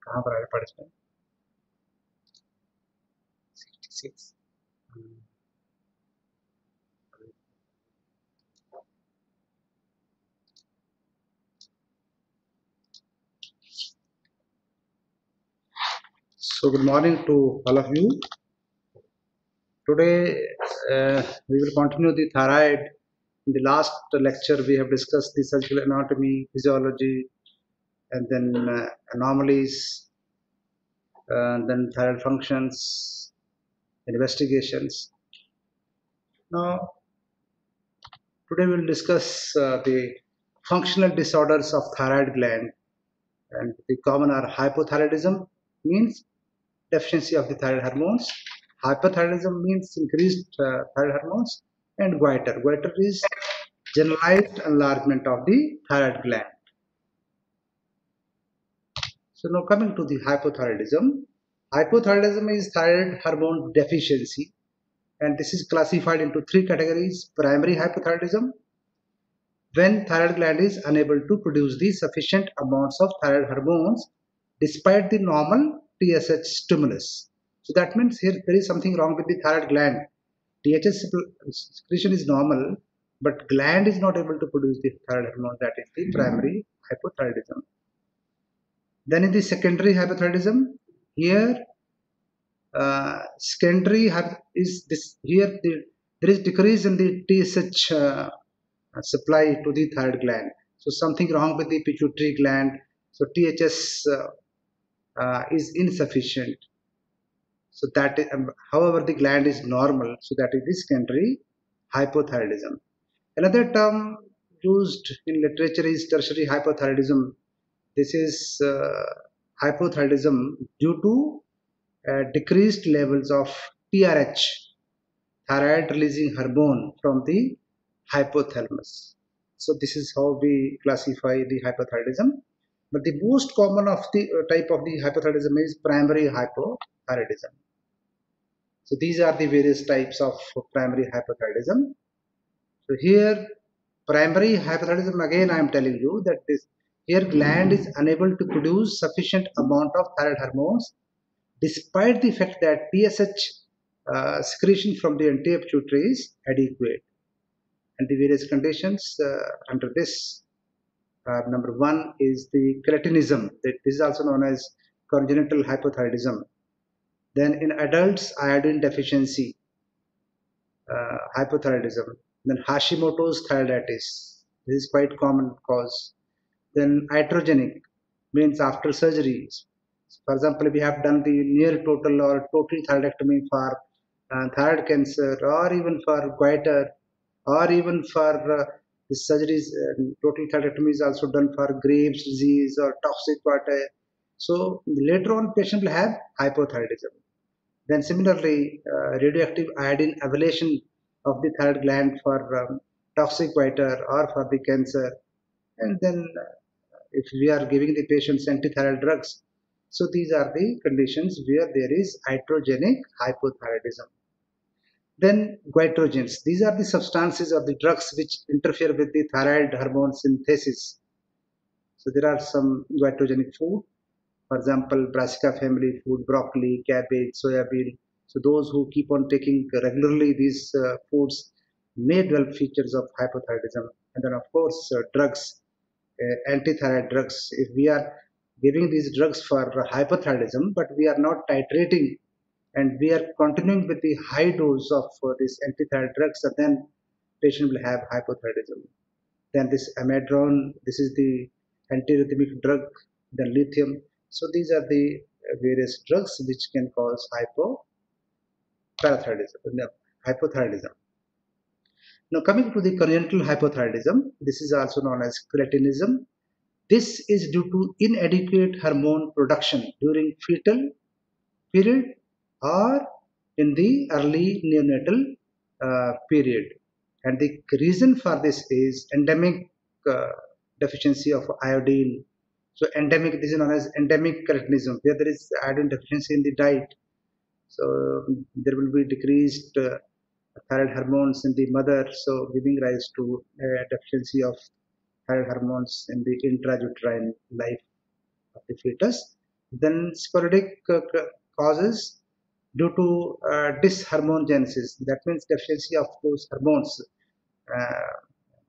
कहाँ पर आया participant 66 So good morning to all of you. Today we will continue the thyroid. In the last lecture we have discussed the surgical anatomy, physiology, and then anomalies, then thyroid functions, investigations. Now today we will discuss the functional disorders of thyroid gland, and the common are hypothyroidism, means deficiency of the thyroid hormones. Hyperthyroidism means increased thyroid hormones, and goiter. Goiter is generalized enlargement of the thyroid gland. So now coming to the hypothyroidism. Hypothyroidism is thyroid hormone deficiency, and this is classified into three categories. Primary hypothyroidism, when thyroid gland is unable to produce the sufficient amounts of thyroid hormones despite the normal TSH stimulus. So that means here there is something wrong with the thyroid gland. TSH secretion is normal, but gland is not able to produce the thyroid hormone. That is the primary hypothyroidism. Then in the secondary hypothyroidism, here secondary is this here there is decrease in the TSH supply to the thyroid gland. So something wrong with the pituitary gland. So THS is insufficient. So that is, however, the gland is normal. So that is the secondary hypothyroidism. Another term used in literature is tertiary hypothyroidism. This is hypothyroidism due to decreased levels of TRH, thyroid releasing hormone, from the hypothalamus. So this is how we classify the hypothyroidism. But the most common of the type of the hypothyroidism is primary hypothyroidism. So these are the various types of primary hypothyroidism. So here primary hypothyroidism, again I am telling you that this here gland is unable to produce sufficient amount of thyroid hormones despite the fact that TSH secretion from the anterior pituitary is adequate. And the various conditions under this, number one is the cretinism. This is also known as congenital hypothyroidism. Then in adults, iodine deficiency, hypothyroidism. Then Hashimoto's thyroiditis. This is quite common cause. Then iatrogenic, means after surgery. For example, we have done the near total or total thyroidectomy for thyroid cancer, or even for goiter, or even for the surgeries. Total thyroidectomy is also done for Graves' disease or toxic goiter. So later on, patient will have hypothyroidism. Then similarly, radioactive iodine ablation of the thyroid gland for toxic goiter or for the cancer. And then if we are giving the patients antithyroid drugs, so these are the conditions where there is iatrogenic hypothyroidism. Then goitrogens. These are the substances or the drugs which interfere with the thyroid hormone synthesis. So there are some goitrogenic food. For example, brassica family food, broccoli, cabbage, soya bean. So those who keep on taking regularly these foods may develop features of hypothyroidism. And then of course drugs, antithyroid drugs. If we are giving these drugs for hypothyroidism, but we are not titrating and we are continuing with the high dose of these antithyroid drugs, then patient will have hypothyroidism. Then this amidrone, this is the antiarrhythmic drug, then lithium. So these are the various drugs which can cause hypothyroidism. Now coming to the congenital hypothyroidism, this is also known as cretinism. This is due to inadequate hormone production during fetal period or in the early neonatal period. And the reason for this is endemic uh, deficiency of iodine. So endemic, this is known as endemic cretinism, where there is iodine deficiency in the diet. So there will be decreased thyroid hormones in the mother, so giving rise to deficiency of thyroid hormones in the intrauterine life of the fetus. Then sporadic causes due to dysharmonogenesis. That means deficiency of those hormones. Uh,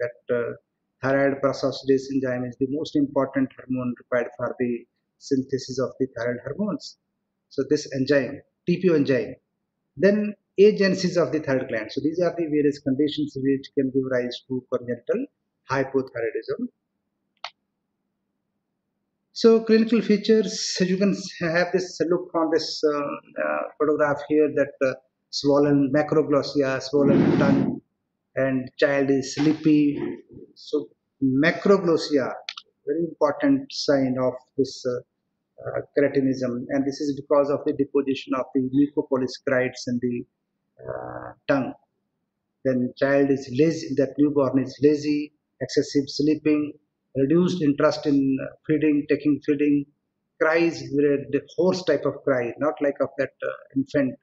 that thyroid peroxidase enzyme is the most important hormone required for the synthesis of the thyroid hormones. So this enzyme, TPO enzyme, then agenesis of the thyroid gland. So these are the various conditions which can give rise to congenital hypothyroidism. So clinical features, you can have this look on this photograph here that swollen macroglossia, swollen tongue, and child is sleepy. So macroglossia, very important sign of this keratinism, and this is because of the deposition of the mucopolysaccharides in the tongue. Then child is lazy, that newborn is lazy, excessive sleeping, reduced interest in feeding, taking feeding, cries with hoarse type of cry, not like of that infant.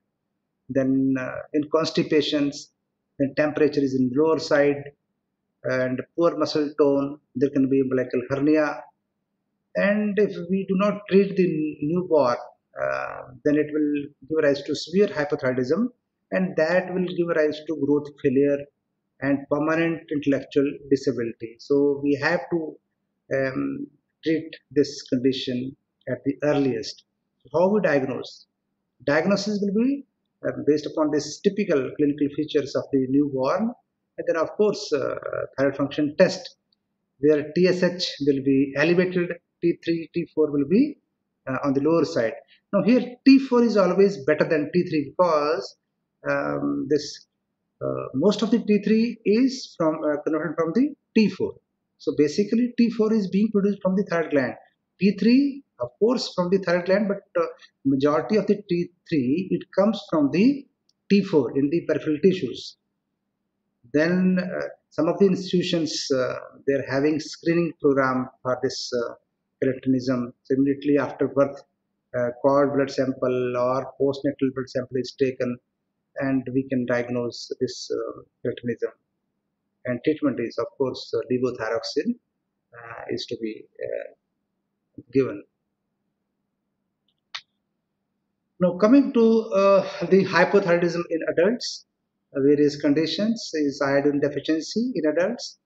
Then in constipations, then temperature is in lower side and poor muscle tone. There can be umbilical hernia, and if we do not treat the newborn, then it will give rise to severe hypothyroidism, and that will give rise to growth failure and permanent intellectual disability. So we have to treat this condition at the earliest. So how we diagnose? Diagnosis will be based upon these typical clinical features of the newborn, and then of course thyroid function test where TSH will be elevated, T3, T4 will be on the lower side. Now here T4 is always better than T3 because this most of the T3 is from converted from the T4. So basically T4 is being produced from the thyroid gland. T3 of course from the thyroid gland, but majority of the T3 it comes from the T4 in the peripheral tissues. Then some of the institutions they're having screening program for this keratonism. So immediately after birth, cord blood sample or postnatal blood sample is taken, and we can diagnose this keratonism. And treatment is of course levothyroxine is to be given. Now coming to the hypothyroidism in adults, various conditions is iodine deficiency in adults.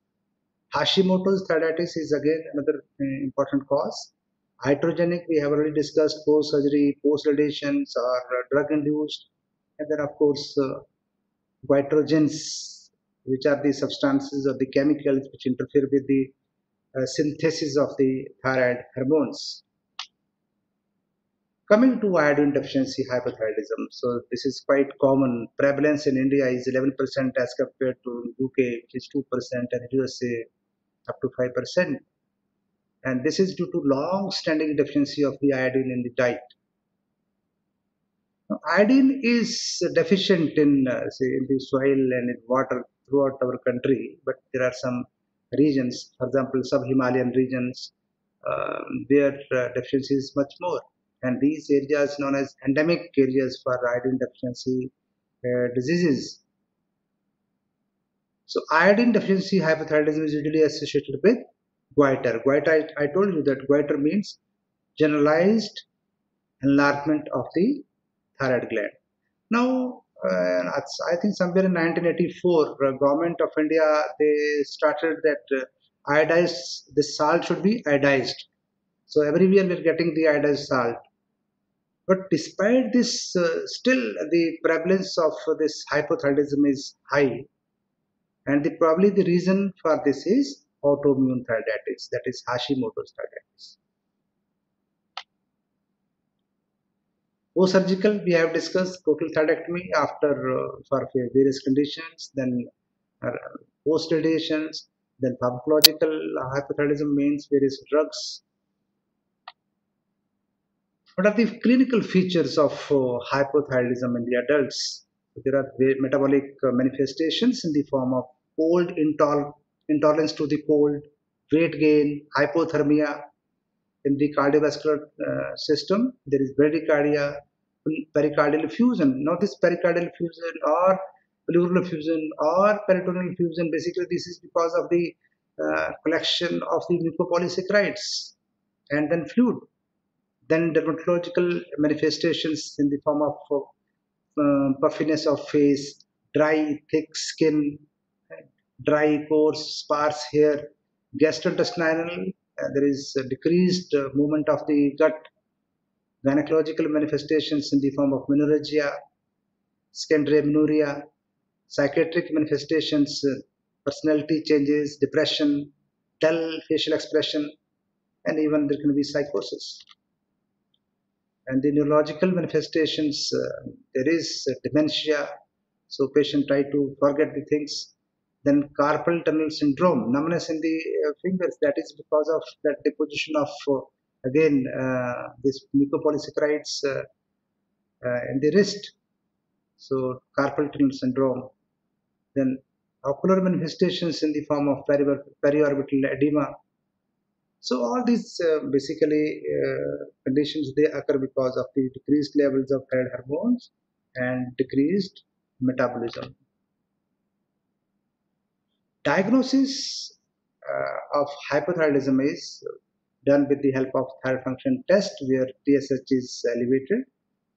Hashimoto's thyroiditis is again another important cause. Iatrogenic, we have already discussed post surgery, post radiations, or drug induced. And then, of course, goitrogens, which are the substances or the chemicals which interfere with the synthesis of the thyroid hormones. Coming to iodine deficiency hypothyroidism, so this is quite common. Prevalence in India is 11% as compared to UK, which is 2%, and USA up to 5%. And this is due to long-standing deficiency of the iodine in the diet. Now, iodine is deficient in, say, in the soil and in water throughout our country, but there are some regions, for example, sub-Himalayan regions, where deficiency is much more. And these areas known as endemic areas for iodine deficiency diseases. So iodine deficiency hypothyroidism is usually associated with goiter. Goiter, I told you that goiter means generalized enlargement of the thyroid gland. Now, I think somewhere in 1984, the government of India they started that iodized the salt should be iodized. So everywhere we're getting the iodized salt. But despite this, still the prevalence of this hypothyroidism is high, and probably the reason for this is autoimmune thyroiditis, that is Hashimoto's thyroiditis. Post-surgical, we have discussed total thyroidectomy after for various conditions, then uh, post-radiations, then pharmacological hypothyroidism means various drugs. What are the clinical features of hypothyroidism in the adults? There are metabolic manifestations in the form of cold intolerance to the cold, weight gain, hypothermia. In the cardiovascular system, there is bradycardia, pericardial effusion. Now, this pericardial effusion or pleural effusion or peritoneal effusion. Basically, this is because of the collection of the mucopolysaccharides and then fluid. Then dermatological manifestations in the form of puffiness of face, dry, thick skin, dry, coarse, sparse hair, gastrointestinal. There is a decreased movement of the gut, gynecological manifestations in the form of menorrhagia, secondary amenorrhea, psychiatric manifestations, personality changes, depression, dull facial expression, and even there can be psychosis. And the neurological manifestations, there is dementia, so patient try to forget the things. Then carpal tunnel syndrome, numbness in the fingers, that is because of that deposition of again this mucopolysaccharides in the wrist. So carpal tunnel syndrome. Then ocular manifestations in the form of periorbital edema. So all these basically conditions, they occur because of the decreased levels of thyroid hormones and decreased metabolism. Diagnosis of hypothyroidism is done with the help of thyroid function test where TSH is elevated,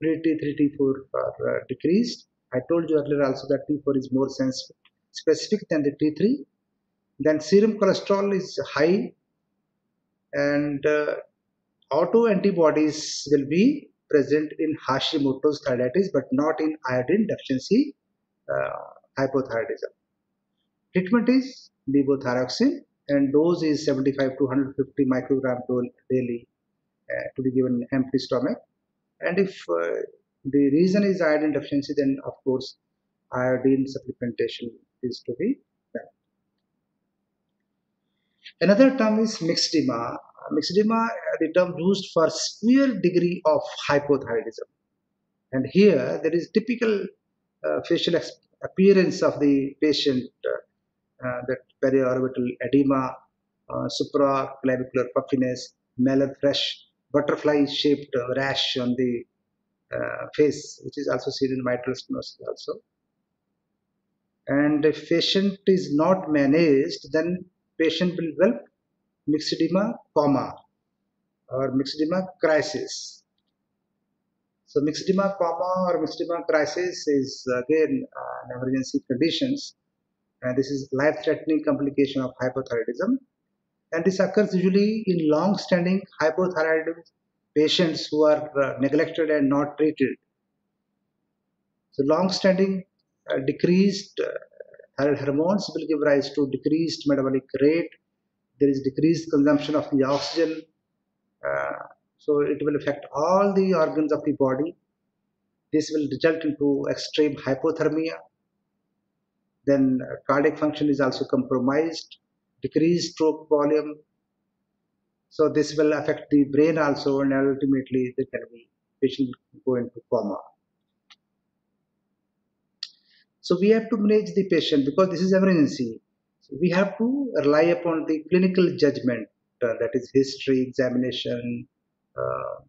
T3, T4 are decreased. I told you earlier also that T4 is more specific than the T3. Then serum cholesterol is high, and autoantibodies will be present in Hashimoto's thyroiditis but not in iodine deficiency hypothyroidism. Treatment is levothyroxine and dose is 75 to 150 microgram daily to be given in empty stomach. And if the reason is iodine deficiency, then of course iodine supplementation is to be done. Another term is myxedema. Myxedema, the term used for severe degree of hypothyroidism. And here there is typical facial appearance of the patient, that periorbital edema, supraclavicular puffiness, malar fresh, butterfly-shaped rash on the face, which is also seen in mitral stenosis also. And if patient is not managed, then patient will develop myxedema coma or myxedema crisis. So myxedema coma or myxedema crisis is again an emergency conditions, and this is life-threatening complication of hypothyroidism, and this occurs usually in long-standing hypothyroidism patients who are neglected and not treated. So long-standing decreased thyroid hormones will give rise to decreased metabolic rate. There is decreased consumption of the oxygen. So it will affect all the organs of the body. This will result into extreme hypothermia. Then cardiac function is also compromised, decreased stroke volume. So this will affect the brain also, and ultimately there can be patient go into coma. So we have to manage the patient because this is emergency. So we have to rely upon the clinical judgment, that is history, examination, uh,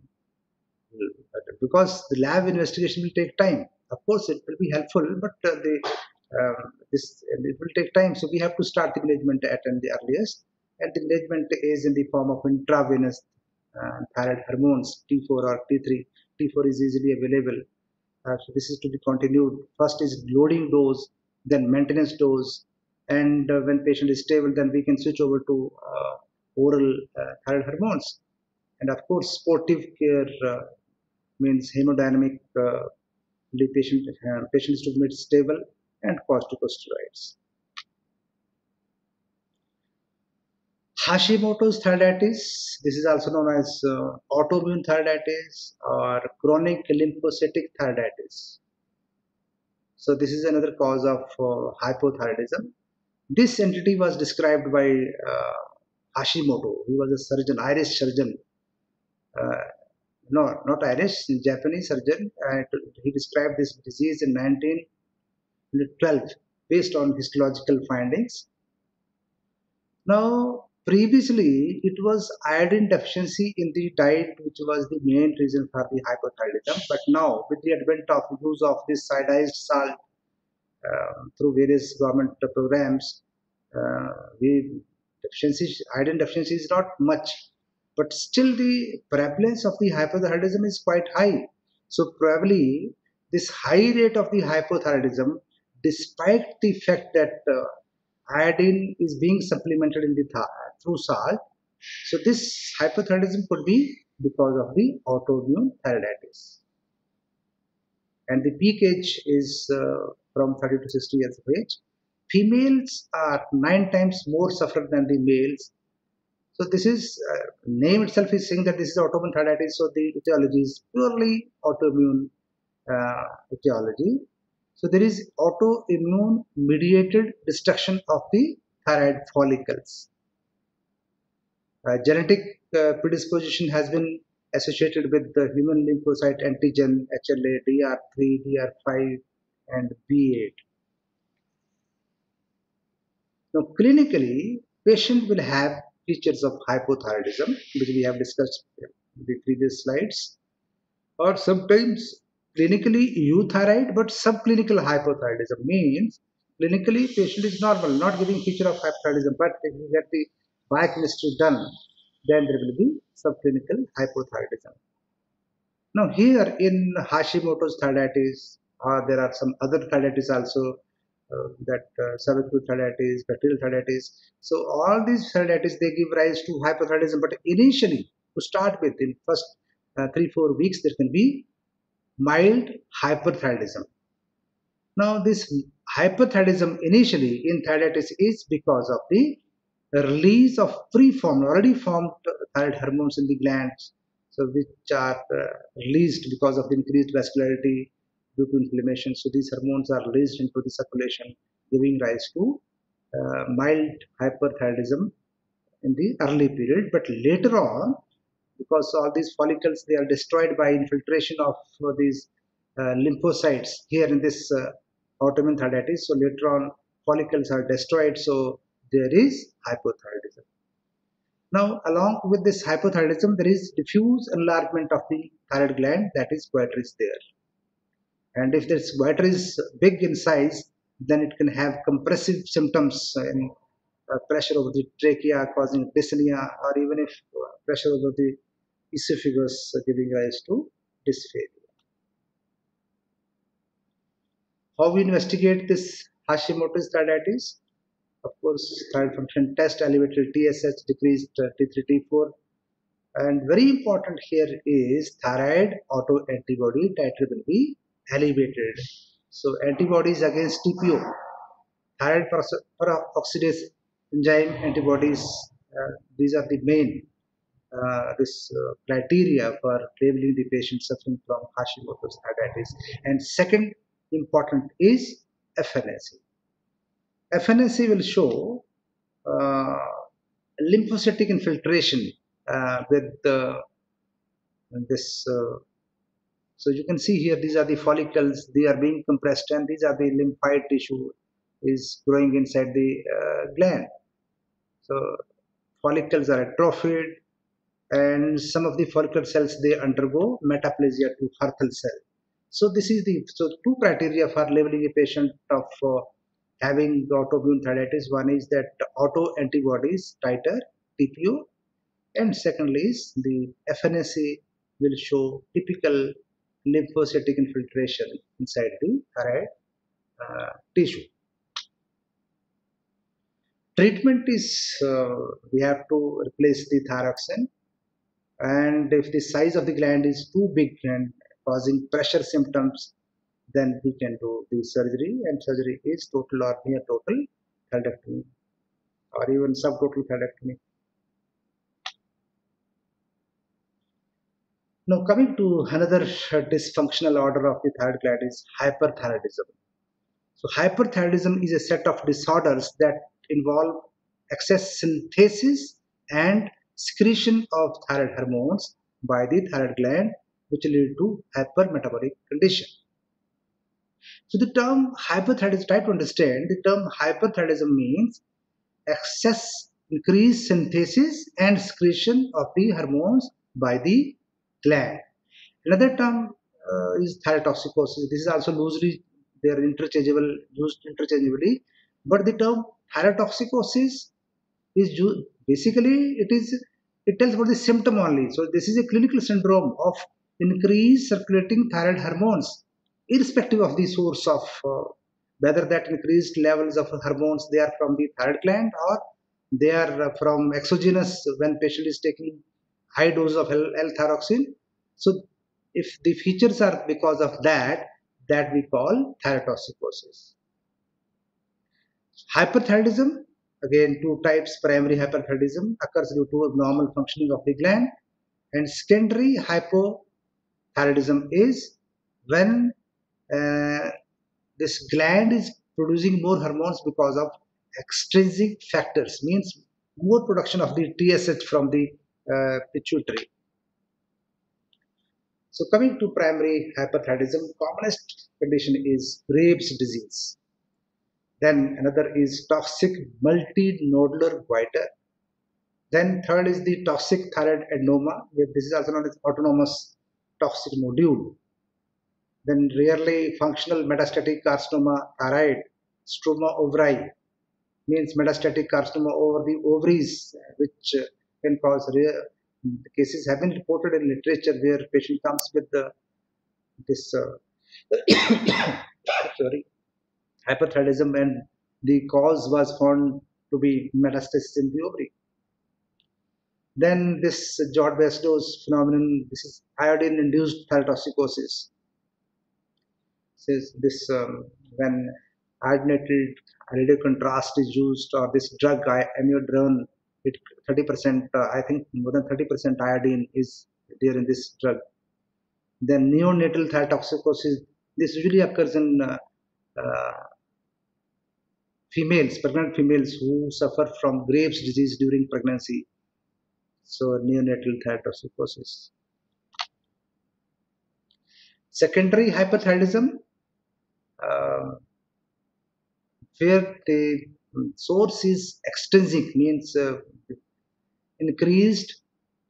because the lab investigation will take time. Of course, it will be helpful, but this it will take time. So we have to start the management at the earliest, and the management is in the form of intravenous thyroid hormones T4 or T3. T4 is easily available. So this is to be continued. First is loading dose, then maintenance dose, and when patient is stable, then we can switch over to oral thyroid hormones. And of course, sportive care means hemodynamic. The patient is to be made stable and corticosteroids. Hashimoto's thyroiditis. This is also known as autoimmune thyroiditis or chronic lymphocytic thyroiditis. So this is another cause of hypothyroidism. This entity was described by Hashimoto. He was a surgeon, Irish surgeon. Uh, no, not Irish, Japanese surgeon. He described this disease in 1912 based on histological findings. Now, previously, it was iodine deficiency in the diet, which was the main reason for the hypothyroidism. But now, with the advent of use of this iodized salt, through various government programs. We deficiency, iron deficiency is not much, but still the prevalence of the hypothyroidism is quite high. So probably this high rate of the hypothyroidism, despite the fact that iodine is being supplemented in the through salt, so this hypothyroidism could be because of the autoimmune thyroiditis. And the peak age is from 30 to 60 years of age. Females are 9 times more suffer than the males. So this is name itself is saying that this is autoimmune thyroiditis. So the etiology is purely autoimmune etiology. So there is autoimmune mediated destruction of the thyroid follicles. Genetic predisposition has been associated with the human lymphocyte antigen HLA, DR3, DR5, and B8. Now, clinically, patient will have features of hypothyroidism, which we have discussed in the previous slides, or sometimes clinically euthyroid, but subclinical hypothyroidism means clinically patient is normal, not giving feature of hypothyroidism, but if you get the biochemistry done, then there will be subclinical hypothyroidism. Now here in Hashimoto's thyroiditis, there are some other thyroiditis also, that cervical thyroiditis, bacterial thyroiditis. So all these thyroiditis they give rise to hypothyroidism, but initially to start with, in first 3-4 weeks there can be mild hyperthyroidism. Now this hyperthyroidism initially in thyroiditis is because of the release of preformed, already formed thyroid hormones in the glands, so which are released because of the increased vascularity due to inflammation. So these hormones are released into the circulation, giving rise to mild hyperthyroidism in the early period. But later on, because all these follicles they are destroyed by infiltration of these lymphocytes here in this autoimmune thyroiditis. So later on, follicles are destroyed. So there is hypothyroidism. Now, along with this hypothyroidism, there is diffuse enlargement of the thyroid gland, that is goiter is there. And if this goiter is big in size, then it can have compressive symptoms in pressure over the trachea causing dyspnea, or even if pressure over the esophagus giving rise to dysphagia. How we investigate this Hashimoto's thyroiditis? Of course, thyroid function test elevated TSH, decreased T3, T4, and very important here is thyroid autoantibody titer will be elevated. So antibodies against TPO, thyroid peroxidase enzyme antibodies, these are the main this criteria for labeling the patient suffering from Hashimoto's thyroiditis. And second important is FNAC. FNAC will show uh, lymphocytic infiltration with this. So you can see here, these are the follicles, they are being compressed, and these are the lymphoid tissue is growing inside the gland. So follicles are atrophied, and some of the follicular cells they undergo metaplasia to Hurthal cell. So this is the two criteria for labeling a patient of having autoimmune thyroiditis. One is that auto antibodies titer TPO, and secondly is the FNAC will show typical lymphocytic infiltration inside the thyroid tissue. Treatment is we have to replace the thyroxine, and if the size of the gland is too big and causing pressure symptoms, then we can do the surgery, and surgery is total or near total thyroidectomy or even subtotal thyroidectomy. Now coming to another dysfunctional order of the thyroid gland is hyperthyroidism. So hyperthyroidism is a set of disorders that involve excess synthesis and secretion of thyroid hormones by the thyroid gland, which lead to hypermetabolic condition. So the term hyperthyroidism, try to understand, the term hyperthyroidism means excess increased synthesis and secretion of the hormones by the gland. Another term is thyrotoxicosis. This is also loosely they are interchangeable, used interchangeably. But the term thyrotoxicosis is basically it tells about the symptom only. So this is a clinical syndrome of increased circulating thyroid hormones, irrespective of the source of whether that increased levels of hormones they are from the thyroid gland or they are from exogenous when patient is taking high dose of L-thyroxine. So if the features are because of that, that we call thyrotoxicosis. Hyperthyroidism, again two types, primary hyperthyroidism occurs due to abnormal functioning of the gland, and secondary hypothyroidism is when uh, this gland is producing more hormones because of extrinsic factors, means more production of the TSH from the pituitary. So coming to primary hyperthyroidism, commonest condition is Graves' disease. Then another is toxic multinodular goiter. Then third is the toxic thyroid adenoma. This is also known as autonomous toxic nodule. Then rarely functional metastatic carcinoma thyroid, stroma ovari, means metastatic carcinoma over the ovaries, which can cause rare cases have been reported in literature where patient comes with this sorry, hyperthyroidism and the cause was found to be metastasis in the ovary. Then this Jod-Vesdos phenomenon, this is iodine-induced thyrotoxicosis. Says this when iodinated radio contrast is used or this drug amiodarone, it 30%, I think more than 30% iodine is there in this drug. Then neonatal thyrotoxicosis, this usually occurs in uh, females, pregnant females who suffer from Graves' disease during pregnancy. So neonatal thyrotoxicosis. Secondary hyperthyroidism, uh, where the source is extrinsic, means increased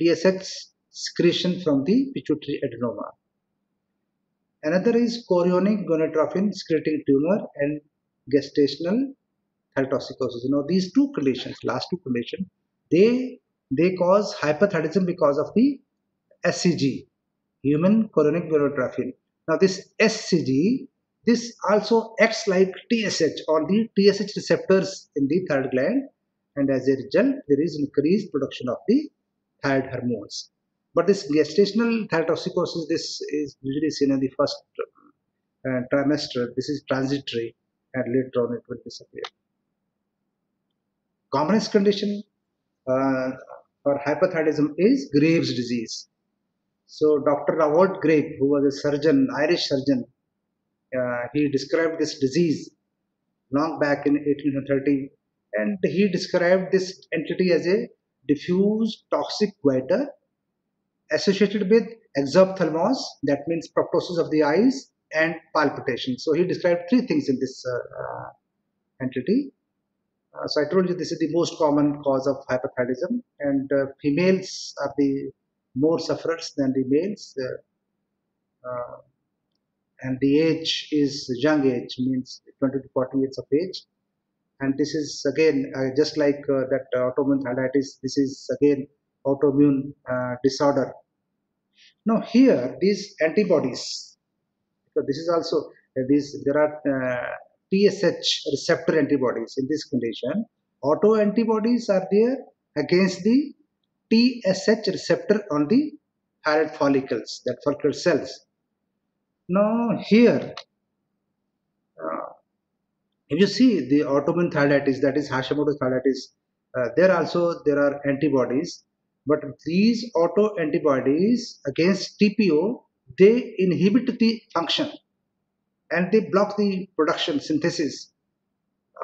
TSH secretion from the pituitary adenoma. Another is chorionic gonadotropin secreting tumor and gestational thyrotoxicosis. These two conditions, last two conditions, they cause hyperthyroidism because of the SCG, human chorionic gonadotropin. Now this SCG, this also acts like TSH on the TSH receptors in the thyroid gland, and as a result, there is increased production of the thyroid hormones. But this gestational thyrotoxicosis, this is usually seen in the first trimester. This is transitory, and later on it will disappear. Commonest condition uh, for hyperthyroidism is Graves' disease. So Dr. Robert Graves, who was a surgeon, Irish surgeon, he described this disease long back in 1830, and he described this entity as a diffuse toxic goiter associated with exophthalmos, that means proptosis of the eyes, and palpitation. So he described three things in this entity. So I told you this is the most common cause of hyperthyroidism, and females are the more sufferers than the males. Uh, and the age is young age, means 20 to 40 years of age. And this is again just like that autoimmune thyroiditis. This is again autoimmune disorder. Now here these antibodies, so this is also these there are TSH receptor antibodies in this condition. Auto antibodies are there against the TSH receptor on the thyroid follicles, that follicular cells. Now here, uh, if you see the autoimmune thyroiditis, that is Hashimoto's thyroiditis, there are antibodies, but these auto antibodies against TPO, they inhibit the function and they block the production synthesis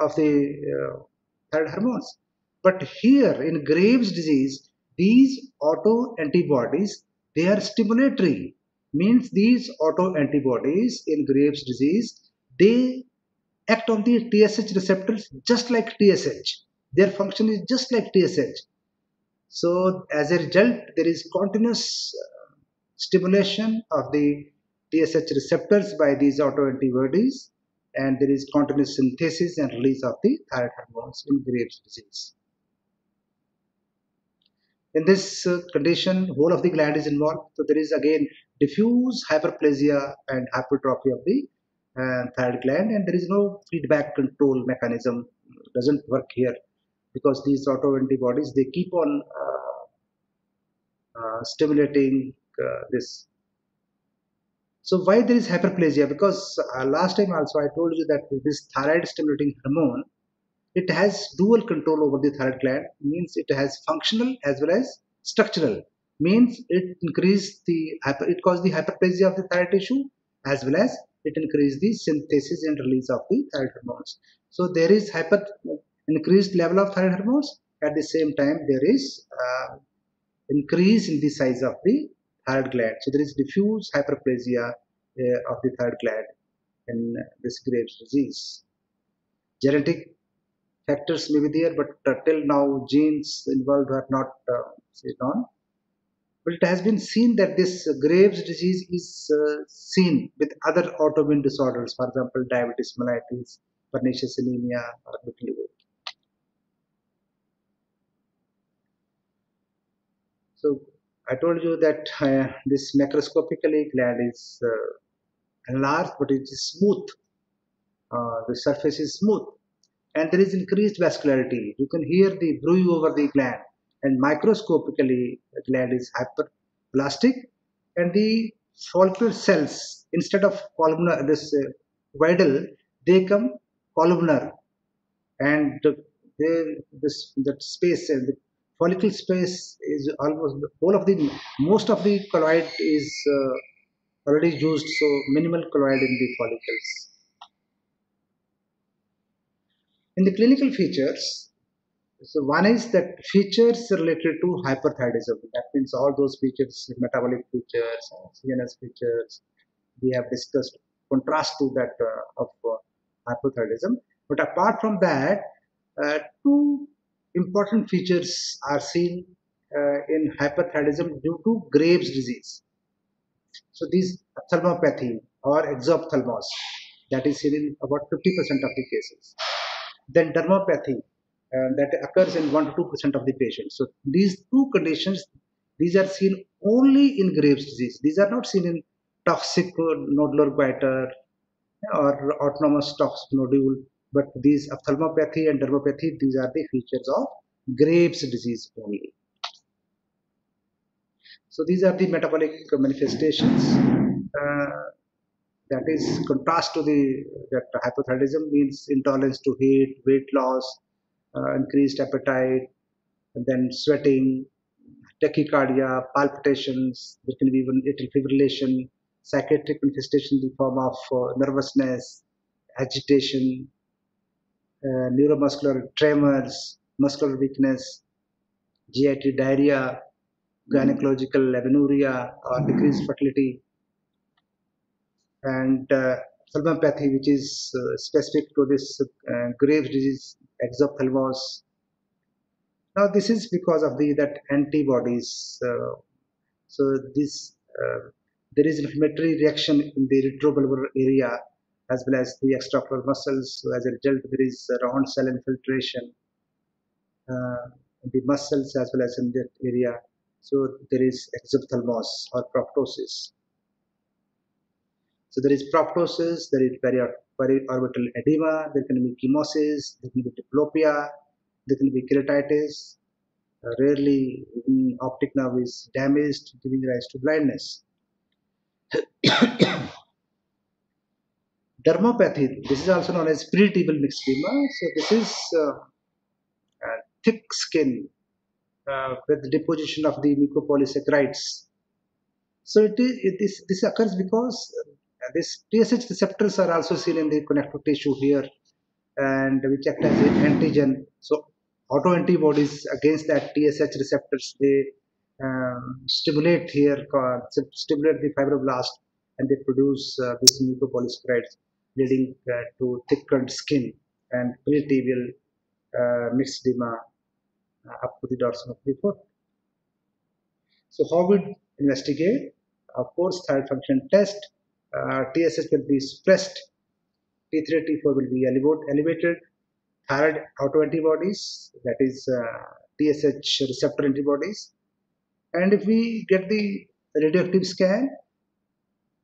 of the thyroid hormones. But here in Graves' disease, these auto antibodies, they are stimulatory. Means these auto antibodies in Graves' disease, they act on the TSH receptors just like TSH. Their function is just like TSH. So as a result, there is continuous stimulation of the TSH receptors by these auto antibodies, and there is continuous synthesis and release of the thyroid hormones in Graves' disease. In this condition, whole of the gland is involved. So there is again diffuse hyperplasia and hypertrophy of the thyroid gland, and there is no feedback control mechanism. Doesn't work here because these autoantibodies they keep on stimulating this. So why there is hyperplasia? Because last time also I told you that this thyroid stimulating hormone it has dual control over the thyroid gland, means it has functional as well as structural, means it increase the it cause the hyperplasia of the thyroid tissue as well as it increase the synthesis and release of the thyroid hormones. So there is hyper increased level of thyroid hormones, at the same time there is increase in the size of the thyroid gland. So there is diffuse hyperplasia of the thyroid gland in this Graves disease. Genetic factors may be there, but till now genes involved are not known. But it has been seen that this Graves disease is seen with other autoimmune disorders, for example, diabetes mellitus, pernicious anemia, or vitiligo. So I told you that this macroscopically gland is enlarged, but it is smooth. The surface is smooth, and there is increased vascularity. You can hear the bruit over the gland, and microscopically, the gland is hyperplastic, and the follicular cells, instead of columnar, this vidal, they come columnar, and this that space and the follicle space is almost the whole of the most of the colloid is already used, so minimal colloid in the follicles. In the clinical features, so one is that features related to hyperthyroidism. That means all those features, metabolic features, CNS features, we have discussed. Contrast to that of hypothyroidism. But apart from that, two important features are seen in hyperthyroidism due to Graves' disease. So these ophthalmopathy or exophthalmos, that is seen in about 50% of the cases. Then dermopathy, that occurs in 1 to 2% of the patients. So these two conditions, these are seen only in Graves' disease. These are not seen in toxic nodular goiter or autonomous toxic nodule, but these ophthalmopathy and dermopathy, these are the features of Graves' disease only. So these are the metabolic manifestations. That is contrast to the that hypothyroidism means intolerance to heat, weight loss, increased appetite, and then sweating, tachycardia, palpitations. There can be even atrial fibrillation, psychiatric manifestation in the form of nervousness, agitation, neuromuscular tremors, muscular weakness, GIT diarrhea, gynecological amenorrhea or decreased fertility, and ophthalmopathy, which is specific to this Graves' disease, exophthalmos. Now, this is because of the that antibodies. So this there is inflammatory reaction in the retrobulbar area as well as the extraocular muscles. So as a result, there is round cell infiltration in the muscles as well as in that area. So there is exophthalmos or proptosis. So there is proptosis, there is periorbital edema, there can be chemosis, there can be diplopia, there can be keratitis. Rarely, optic nerve is damaged, giving rise to blindness. Dermopathy, this is also known as peritoneal myxedema. So this is thick skin with deposition of the mucopolysaccharides. So this occurs because this TSH receptors are also seen in the connective tissue here, and which act as an antigen. So autoantibodies against that TSH receptors they stimulate here, stimulate the fibroblast, and they produce these mucopolysaccharides, leading to thickened skin and peritoneal myxedema up to the dorsum of the foot. So how we investigate? Of course, thyroid function test. TSH will be suppressed T3 T4 will be elevated thyroid autoantibodies, that is TSH receptor antibodies. And if we get the radioactive scan,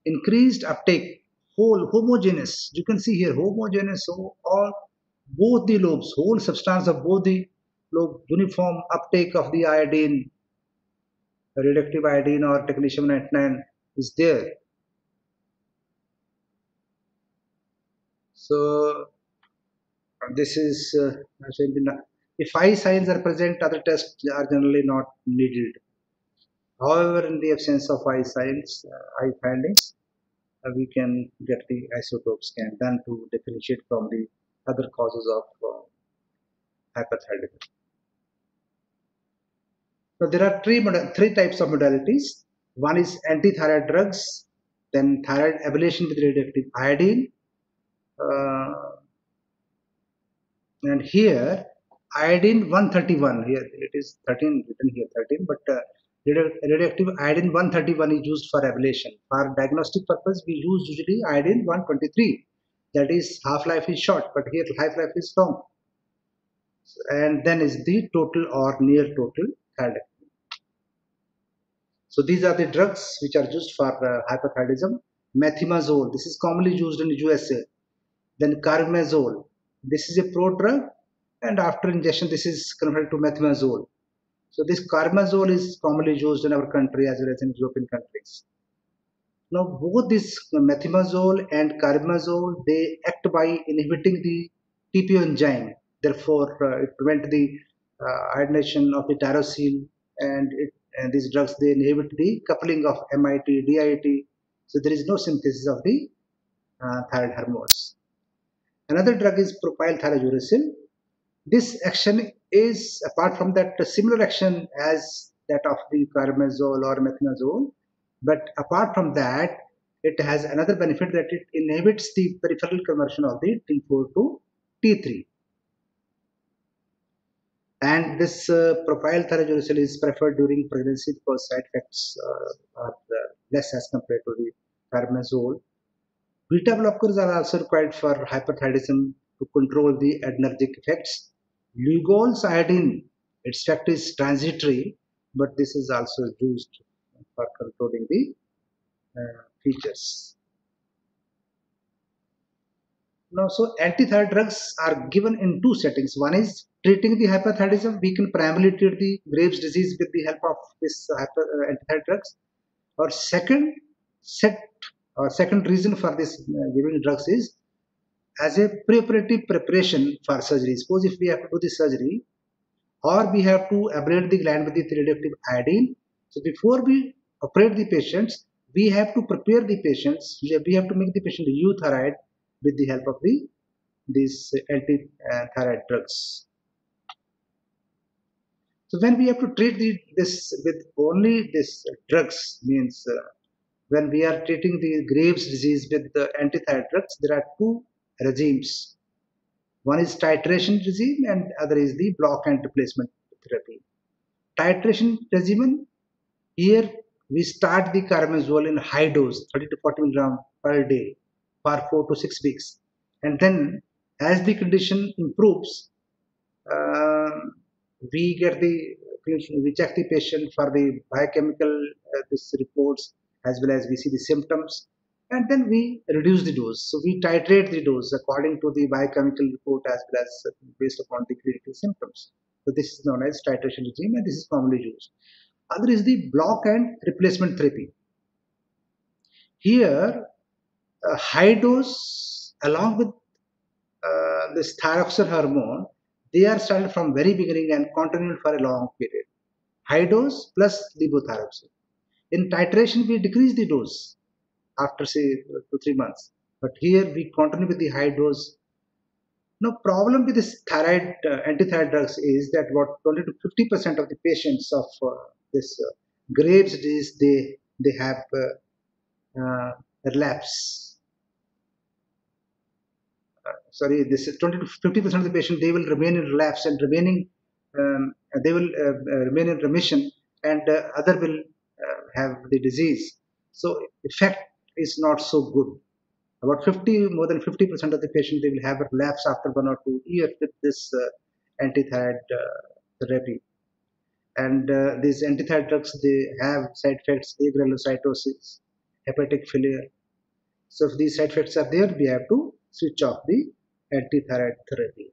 increased uptake, whole homogeneous. You can see here homogeneous, so all both the lobes, whole substance of both the lobe, uniform uptake of the iodine, radioactive iodine or technetium 99 is there. So this is if eye signs are present, other tests are generally not needed. However, in the absence of eye signs, eye findings, we can get the isotope scan done to differentiate from the other causes of hyperthyroidism. So there are three types of modalities. One is anti-thyroid drugs, then thyroid ablation with radioactive iodine, uh, and here iodine 131. Here it is 13 written here 13, but radioactive iodine 131 is used for ablation. For diagnostic purpose, we use usually iodine 123. That is half life is short, but here half life is long. And then is the total or near total thyroid. So these are the drugs which are used for hyperthyroidism. Methimazole, this is commonly used in USA. Then carbimazole, this is a prodrug, and after injection, this is converted to methimazole. So this carbimazole is commonly used in our country as well as in European countries. Now both this methimazole and carbimazole, they act by inhibiting the TPO enzyme. Therefore, it prevents the iodination of the tyrosine, and these drugs they inhibit the coupling of MIT, DIT. So there is no synthesis of the thyroid hormones. Another drug is propylthiouracil. This action is apart from that similar action as that of the carbimazole or methanazole, but apart from that, it has another benefit that it inhibits the peripheral conversion of the T4 to T3. And this propylthiouracil is preferred during pregnancy because side effects are less as compared to the carbimazole. Beta blockers are also required for hyperthyroidism to control the adrenergic effects. Lugol's iodine, its effect is transitory, but this is also used for controlling the features. Now, so antithyroid drugs are given in two settings. One is treating the hyperthyroidism. We can primarily treat the Graves' disease with the help of this antithyroid drugs. Or set second reason for this giving drugs is as a preoperative preparation for surgery. Suppose if we have to do the surgery or we have to ablate the gland with the radioactive iodine. So before we operate the patients, we have to prepare the patients. We have to make the patient euthyroid with the help of these anti-thyroid drugs. So when we have to treat this with only this drugs means when we are treating the Graves' disease with the antithyroid drugs, there are two regimes. One is titration regime and other is the block and replacement therapy. Titration regimen, here we start the carbimazole in high dose, 30 to 40 milligram per day for 4 to 6 weeks. And then as the condition improves, uh, we get the we check the patient for the biochemical this reports as well as we see the symptoms, and then we reduce the dose. So we titrate the dose according to the biochemical report as well as based upon the clinical symptoms. So this is known as titration regime, and this is commonly used. Other is the block and replacement therapy. Here, high dose along with this thyroxine hormone, they are started from very beginning and continued for a long period. High dose plus levothyroxine. In titration, we decrease the dose after say 2 3 months, but here we continue with the high dose. Now, problem with this thyroid anti-thyroid drugs is that about 20 to 50% of the patients of this Graves disease they have relapse. Sorry, this is 20 to 50% of the patient they will remain in relapse and remaining they will remain in remission, and other will have the disease. So effect is not so good. About 50, more than 50% of the patient, they will have a relapse after 1 or 2 years with this antithyroid therapy. And these antithyroid drugs, they have side effects, agranulocytosis, hepatic failure. So if these side effects are there, we have to switch off the antithyroid therapy.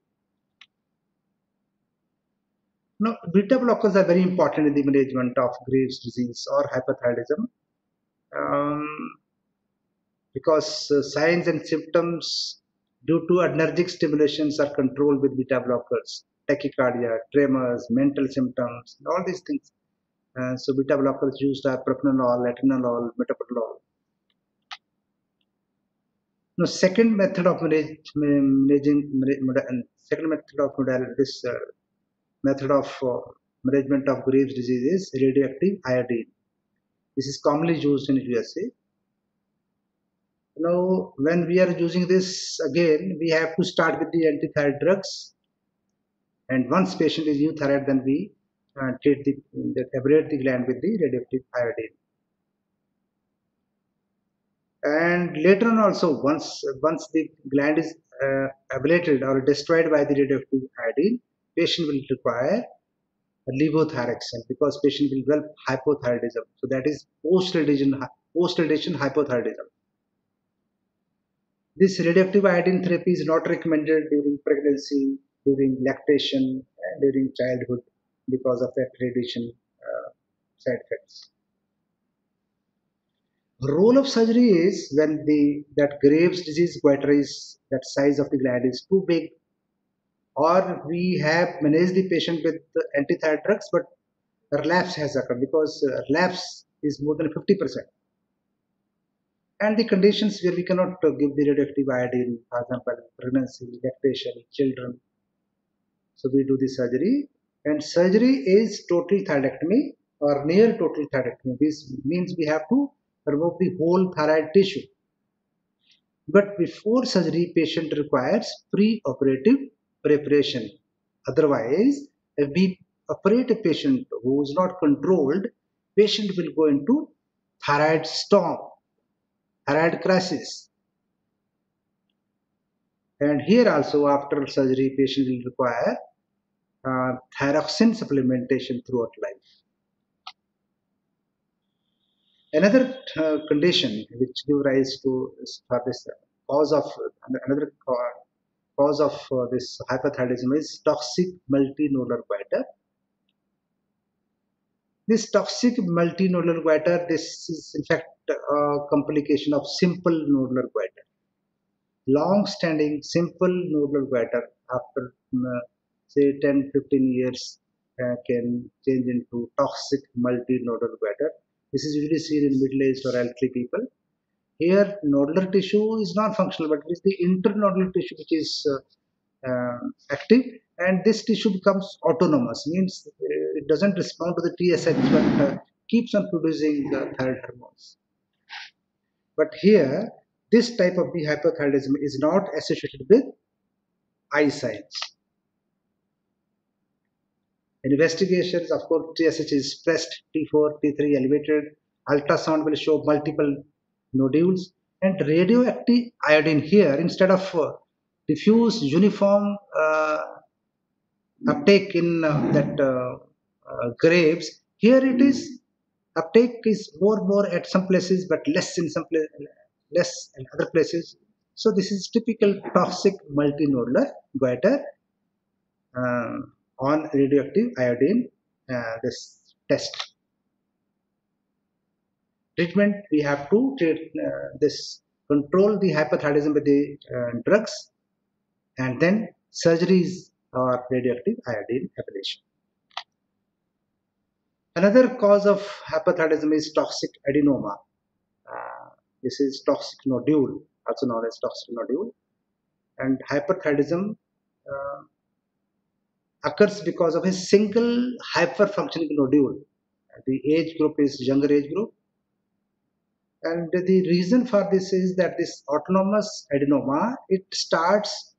Now, beta blockers are very important in the management of Graves' disease or hyperthyroidism, um, because signs and symptoms due to adrenergic stimulations are controlled with beta blockers, tachycardia, tremors, mental symptoms, all these things. So beta blockers used are propranolol, atenolol, metoprolol. Now, second method of second method of this method of management of Graves' disease is radioactive iodine. This is commonly used in USA. Now, when we are using this again, we have to start with the antithyroid drugs, and once patient is euthyroid, then we treat abrade the gland with the radioactive iodine. And later on also, once the gland is ablated or destroyed by the radioactive iodine, patient will require levothyroxine because patient will develop hypothyroidism. So that is post-radiation hypothyroidism. This radioactive iodine therapy is not recommended during pregnancy, during lactation, and during childhood because of that radiation side effects. The role of surgery is when that Graves' disease goiter is that size of the gland is too big, or we have managed the patient with the antithyroid drugs, but relapse has occurred because relapse is more than 50%. And the conditions where we cannot give the radioactive iodine, for example, pregnancy, lactation, children. So we do the surgery, and surgery is total thyroidectomy or near total thyroidectomy. This means we have to remove the whole thyroid tissue. But before surgery, patient requires pre-operative preparation. Otherwise, if we operate a patient who is not controlled, patient will go into thyroid storm, thyroid crisis. And here also, after surgery, patient will require thyroxine supplementation throughout life. Another condition which give rise to for this cause of another cause of this hyperthyroidism is toxic multinodular goiter. This toxic multinodular goiter, this is in fact a complication of simple nodular goiter. Long-standing simple nodular goiter after say 10-15 years can change into toxic multinodular goiter. This is usually seen in middle-aged or elderly people. Here, nodular tissue is not functional, but it is the internodular tissue which is active, and this tissue becomes autonomous, means it doesn't respond to the TSH but keeps on producing the thyroid hormones. But here, this type of the hypothyroidism is not associated with eye signs. Investigations, of course, TSH is pressed, T4, T3 elevated, ultrasound will show multiple nodules, and radioactive iodine here, instead of diffuse uniform uptake in that Graves, here it is uptake is more at some places, but less in some places, less in other places. So this is typical toxic multinodular goiter uh, on radioactive iodine. This test treatment, we have to treat this control the hyperthyroidism with the drugs, and then surgeries or radioactive iodine ablation. Another cause of hyperthyroidism is toxic adenoma. Uh, this is toxic nodule, also known as toxic nodule. And hyperthyroidism occurs because of a single hyperfunctioning nodule. The age group is younger age group. And the reason for this is that this autonomous adenoma, it starts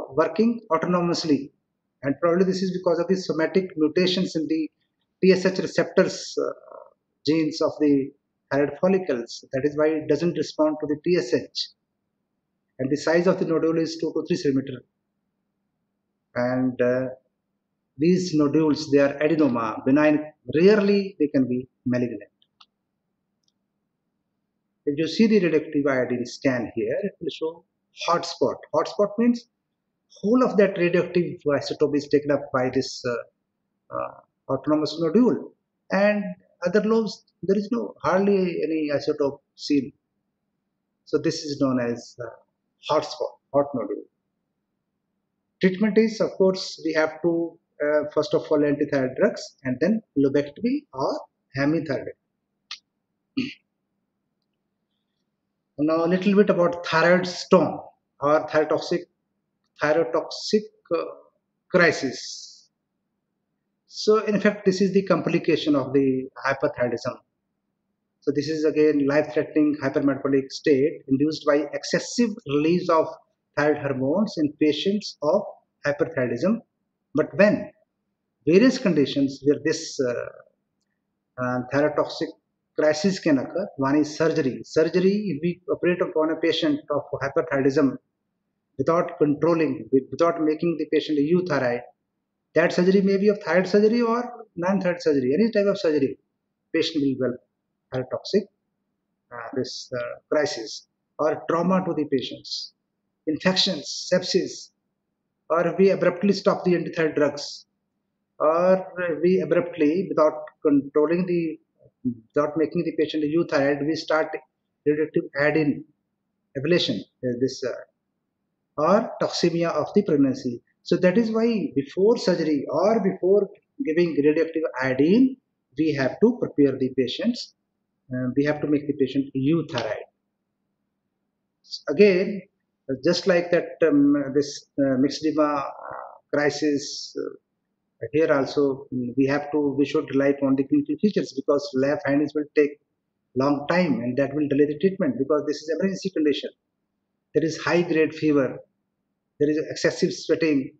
working autonomously. And probably this is because of the somatic mutations in the TSH receptors genes of the thyroid follicles. That is why it doesn't respond to the TSH. and the size of the nodule is 2 to 3 centimeter. And these nodules, they are adenoma, benign. Rarely they can be malignant. If you see the radioactive iodine scan here, it will show hotspot. Hotspot means whole of that radioactive isotope is taken up by this autonomous nodule, and other lobes there is no hardly any isotope seen. So this is known as hotspot, hot nodule. Treatment is, of course, we have to first of all antithyroid drugs and then lobectomy or hemithyroid. Now a little bit about thyroid storm or thyrotoxic uh, crisis. So in fact, this is the complication of the hyperthyroidism. So this is again life-threatening hypermetabolic state induced by excessive release of thyroid hormones in patients of hyperthyroidism. But when various conditions where this thyrotoxic crisis can occur, one is surgery. Surgery, if we operate upon a patient of hyperthyroidism without controlling, without making the patient euthyroid, that surgery may be of thyroid surgery or non-thyroid surgery, any type of surgery. Patient will develop thyrotoxic this crisis or trauma to the patients, infections, sepsis, or we abruptly stop the antithyroid drugs, or we abruptly, without making the patient euthyroid, we start radioactive iodine ablation, or toxemia of the pregnancy. So that is why before surgery or before giving radioactive iodine, we have to prepare the patients. We have to make the patient euthyroid. Again, just like that, this myxedema crisis, here also we should rely upon the clinical features because lab findings will take long time and that will delay the treatment because this is emergency condition. There is high grade fever, there is excessive sweating.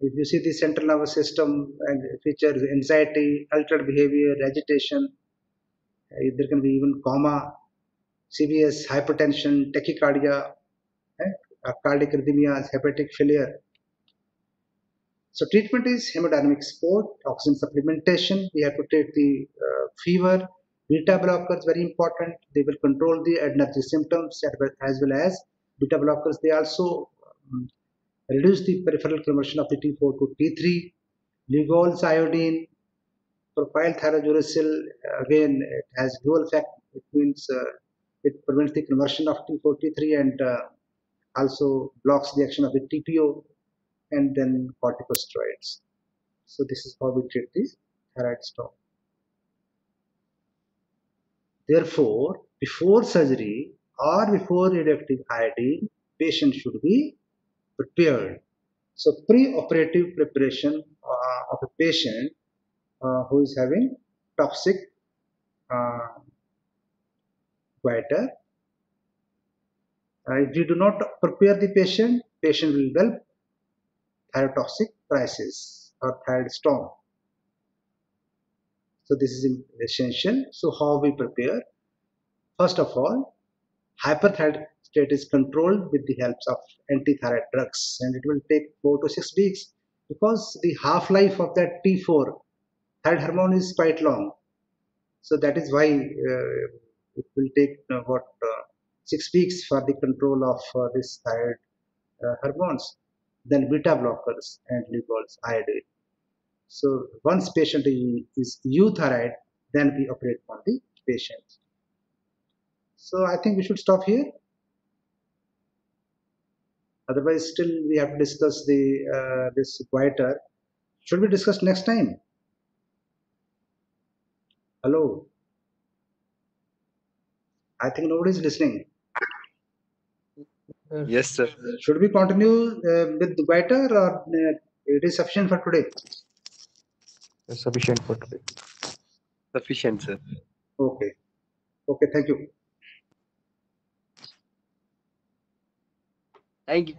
If you see the central nervous system and features anxiety, altered behavior, agitation, there can be even coma, CVS, hypertension, tachycardia, cardiac arrhythmias, hepatic failure. So treatment is hemodynamic support, oxygen supplementation. We have to take the fever. Beta blockers very important. They will control the adrenergic symptoms as well as beta blockers. They also reduce the peripheral conversion of the T4 to T3. Lugols iodine, propyl thiouracil. Again, it has dual effect. It means it prevents the conversion of T4 T3 and also blocks the action of the TPO and then corticosteroids. So this is how we treat the thyroid storm. Therefore, before surgery or before radioactive iodine, patient should be prepared. So pre-operative preparation of a patient who is having toxic uh, goiter. If we do not prepare the patient, patient will develop thyrotoxic crisis or thyroid storm. So this is essential. So how we prepare? First of all, hyperthyroid state is controlled with the help of antithyroid drugs, and it will take 4 to 6 weeks because the half-life of that T4 thyroid hormone is quite long. So that is why it will take 6 weeks for the control of this thyroid hormones. Then beta blockers and Lugol's iodine. So once patient is euthyroid, then we operate on the patient. So I think we should stop here. Otherwise, still we have to discuss the this quieter. Should we discuss next time? Hello, I think nobody is listening. Yes, sir. Should we continue with the quieter or it is sufficient for today? Sufficient for today. Sufficient, sir. Okay. Okay. Thank you. Thank you.